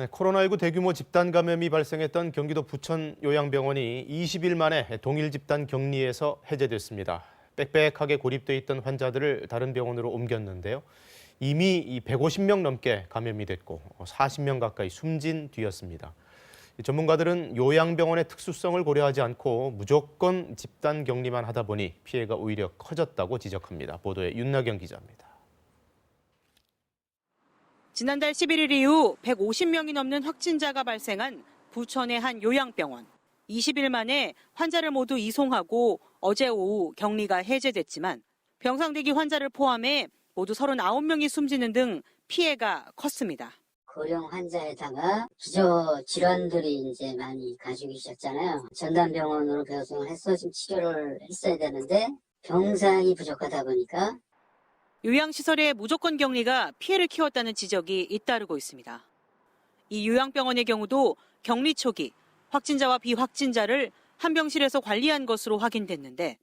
네, 코로나19 대규모 집단 감염이 발생했던 경기도 부천 요양병원이 20일 만에 동일 집단 격리에서 해제됐습니다. 빽빽하게 고립돼 있던 환자들을 다른 병원으로 옮겼는데요. 이미 150명 넘게 감염이 됐고 40명 가까이 숨진 뒤였습니다. 전문가들은 요양병원의 특수성을 고려하지 않고 무조건 집단 격리만 하다 보니 피해가 오히려 커졌다고 지적합니다. 보도에 윤나경 기자입니다. 지난달 11일 이후 150명이 넘는 확진자가 발생한 부천의 한 요양병원. 20일 만에 환자를 모두 이송하고 어제 오후 격리가 해제됐지만 병상대기 환자를 포함해 모두 39명이 숨지는 등 피해가 컸습니다. 고령 환자에다가 기저 질환들이 이제 많이 가지고 계셨잖아요. 전담병원으로 배송을 해서 지금 치료를 했어야 되는데 병상이 부족하다 보니까 요양시설의 무조건 격리가 피해를 키웠다는 지적이 잇따르고 있습니다. 이 요양병원의 경우도 격리 초기 확진자와 비확진자를 한 병실에서 관리한 것으로 확인됐는데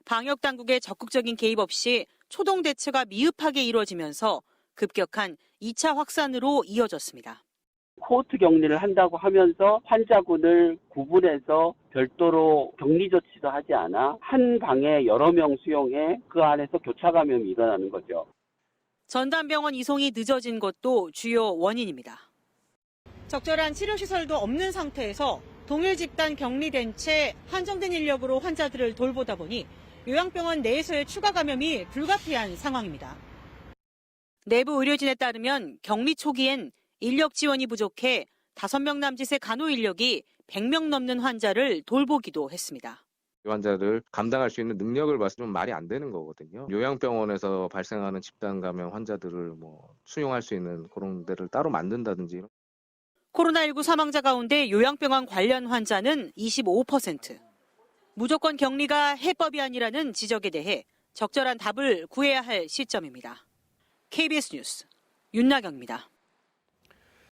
방역당국의 적극적인 개입 없이 초동 대처가 미흡하게 이루어지면서 급격한 2차 확산으로 이어졌습니다. 코호트 격리를 한다고 하면서 환자군을 구분해서 별도로 격리 조치도 하지 않아 한 방에 여러 명 수용해 그 안에서 교차 감염이 일어나는 거죠. 전담병원 이송이 늦어진 것도 주요 원인입니다. 적절한 치료시설도 없는 상태에서 동일 집단 격리된 채 한정된 인력으로 환자들을 돌보다 보니 요양병원 내에서의 추가 감염이 불가피한 상황입니다. 내부 의료진에 따르면 격리 초기엔 인력 지원이 부족해 5명 남짓의 간호 인력이 100명 넘는 환자를 돌보기도 했습니다. 이 환자를 감당할 수 있는 능력을 봐서 좀 말이 안 되는 거거든요. 요양병원에서 발생하는 집단 감염 환자들을 수용할 수 있는 그런 데를 따로 만든다든지. 코로나19 사망자 가운데 요양병원 관련 환자는 25%. 무조건 격리가 해법이 아니라는 지적에 대해 적절한 답을 구해야 할 시점입니다. KBS 뉴스 윤나경입니다.